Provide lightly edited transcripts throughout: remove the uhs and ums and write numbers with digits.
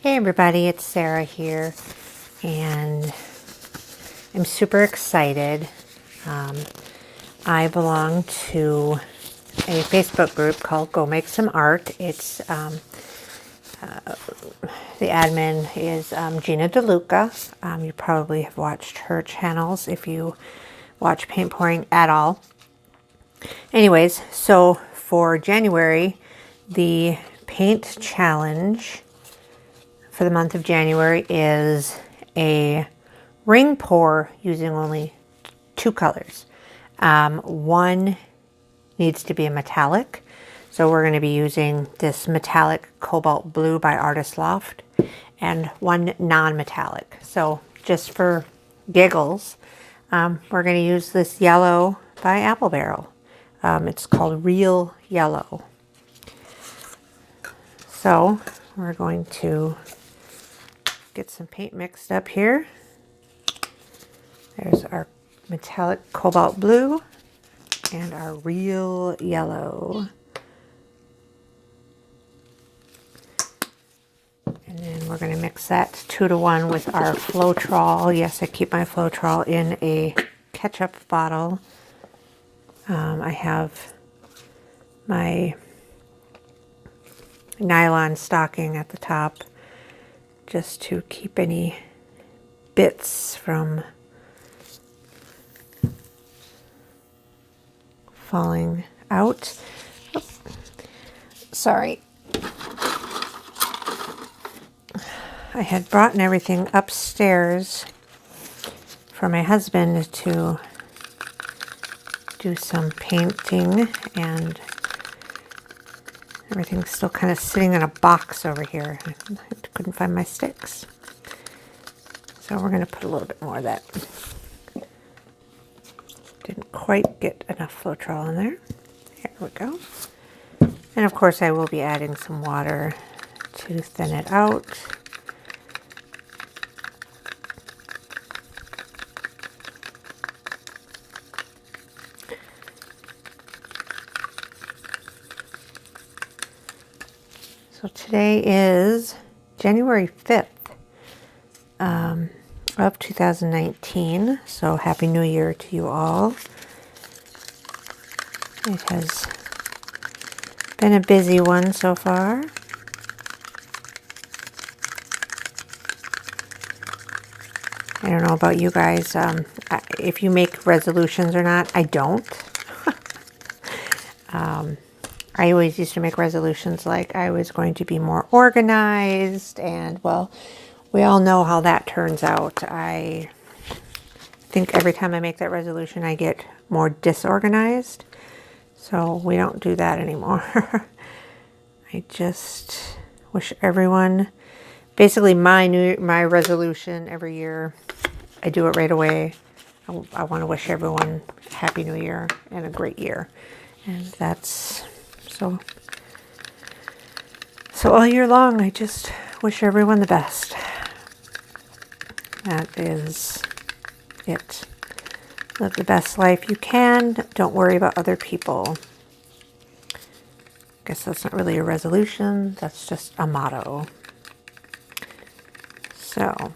Hey everybody, it's Sarah here, and I'm super excited. I belong to a Facebook group called Go Make Some Art. It's the admin is Gina DeLuca. You probably have watched her channels if you watch paint pouring at all. Anyways, so for January, the paint challenge for the month of January is a ring pour using only two colors. One needs to be a metallic, so we're going to be using this metallic cobalt blue by Artist Loft, and one non-metallic. So just for giggles, we're going to use this yellow by Apple Barrel. It's called Real Yellow. So we're going to get some paint mixed up here. There's our metallic cobalt blue and our real yellow. And then we're going to mix that 2-to-1 with our Floetrol. Yes, I keep my Floetrol in a ketchup bottle. I have my nylon stocking at the top just to keep any bits from falling out. Oh, sorry. I had brought everything upstairs for my husband to do some painting, and everything's still kind of sitting in a box over here. I couldn't find my sticks. So we're going to put a little bit more of that. Didn't quite get enough Floetrol in there. Here we go. And of course I will be adding some water to thin it out. So today is January 5th of 2019. So Happy New Year to you all. It has been a busy one so far. I don't know about you guys, if you make resolutions or not. I don't. I always used to make resolutions like I was going to be more organized, and well, we all know how that turns out. I think every time I make that resolution, I get more disorganized. So we don't do that anymore. I just wish everyone, basically my resolution every year, I do it right away. I want to wish everyone a Happy New Year and a great year. And that's so all year long, I just wish everyone the best. That is it. Live the best life you can. Don't worry about other people. Guess that's not really a resolution. That's just a motto. So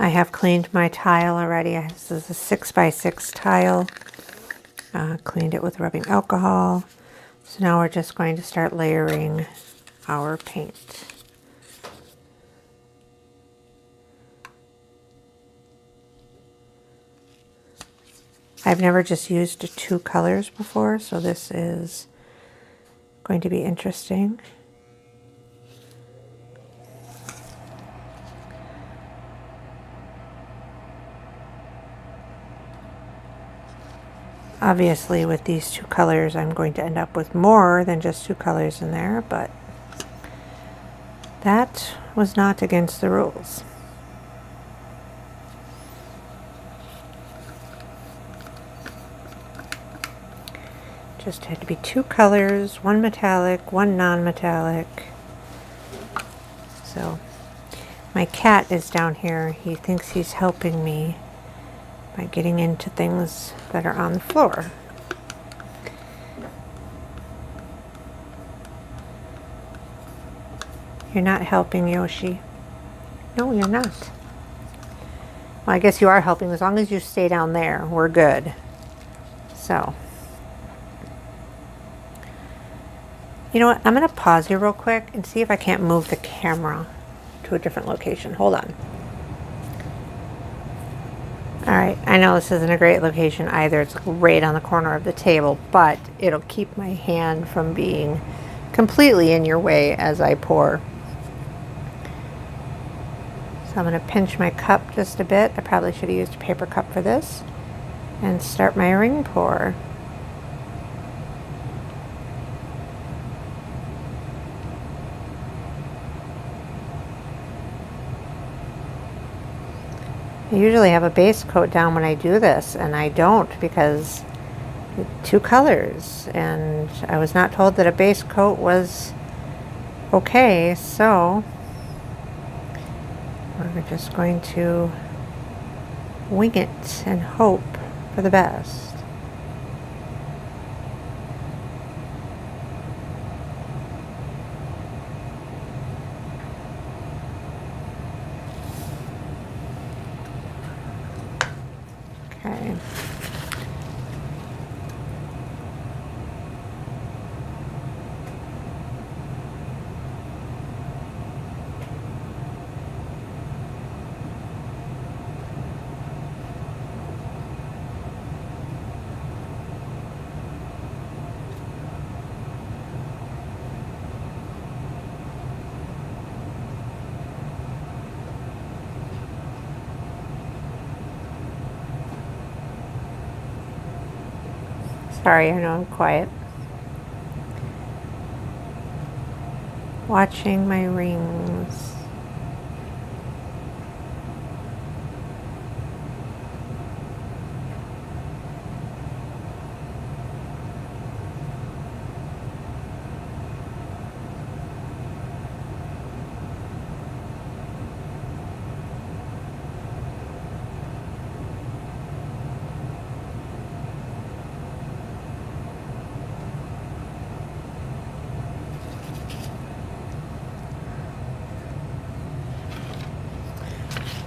I have cleaned my tile already. This is a 6x6 tile. Cleaned it with rubbing alcohol. So now we're just going to start layering our paint. I've never just used two colors before, so this is going to be interesting. Obviously, with these two colors, I'm going to end up with more than just two colors in there, but that was not against the rules. Just had to be two colors, one metallic, one non-metallic. So my cat is down here. He thinks he's helping me by getting into things that are on the floor. You're not helping, Yoshi. No, you're not. Well, I guess you are helping. As long as you stay down there, we're good. So, you know what? I'm going to pause here real quick and see if I can't move the camera to a different location. Hold on. All right, I know this isn't a great location either. It's right on the corner of the table, but it'll keep my hand from being completely in your way as I pour. So I'm going to pinch my cup just a bit. I probably should have used a paper cup for this. And start my ring pour. I usually have a base coat down when I do this, and I don't because 2 colors, and I was not told that a base coat was okay, so we're just going to wing it and hope for the best. Okay. Sorry, I know I'm quiet. Watching my rings.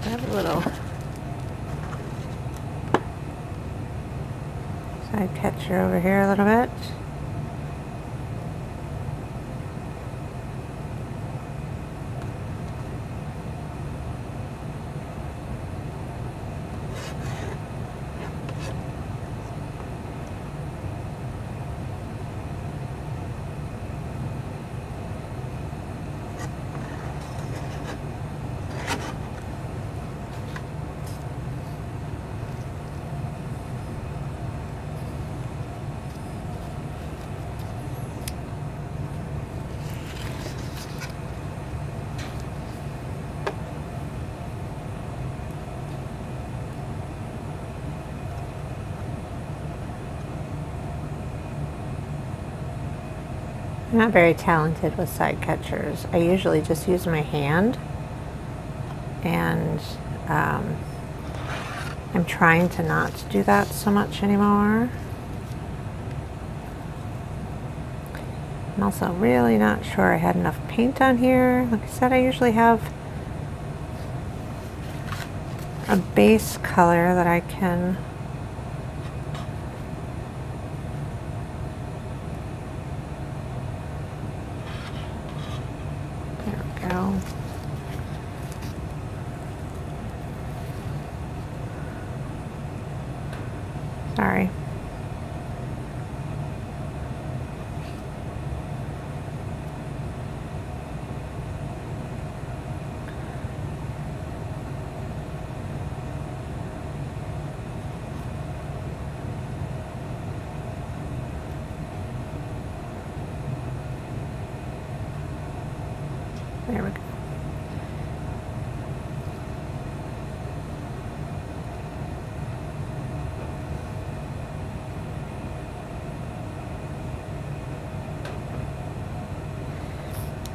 I have a little side catcher over here a little bit. I'm not very talented with side catchers. I usually just use my hand, and I'm trying to not do that so much anymore. I'm also really not sure I had enough paint on here. Like I said, I usually have a base color that I can go. Sorry. There we go.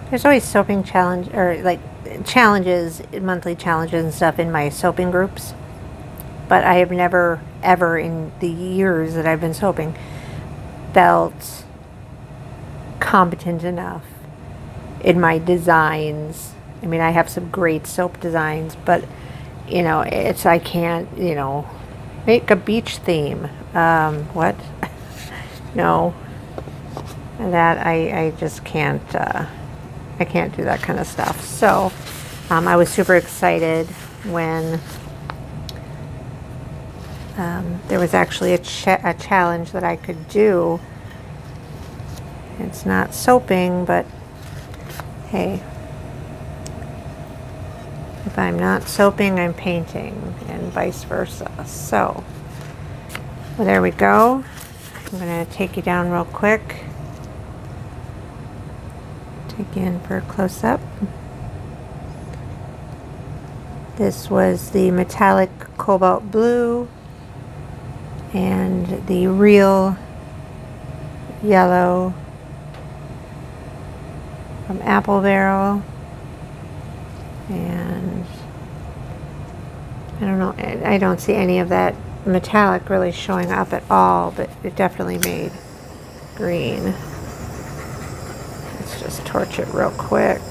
There's always soaping challenge, or like challenges, monthly challenges and stuff in my soaping groups. But I have never, ever in the years that I've been soaping, felt competent enough in my designs. I mean, I have some great soap designs, but you know, I can't, you know, make a beach theme. What? No, that I just can't. I can't do that kind of stuff. So I was super excited when there was actually a challenge that I could do. It's not soaping, but hey, if I'm not soaping, I'm painting, and vice versa. So, well, there we go. I'm going to take you down real quick. Take you in for a close-up. This was the metallic cobalt blue and the real yellow from Apple Barrel. And I don't know, I don't see any of that metallic really showing up at all, but it definitely made green. Let's just torch it real quick.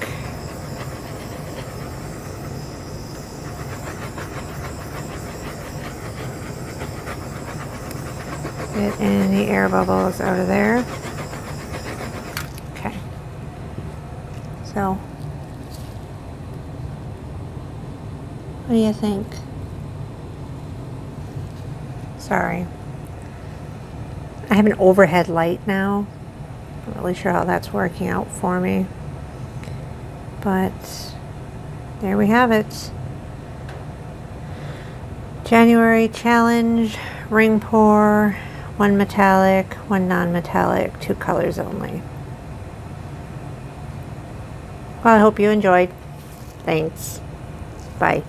Get any air bubbles out of there. Okay. So, what do you think? Sorry. I have an overhead light now. Not really sure how that's working out for me. But there we have it. January challenge, ring pour, 1 metallic, 1 non-metallic, 2 colors only. Well, I hope you enjoyed. Thanks. Bye.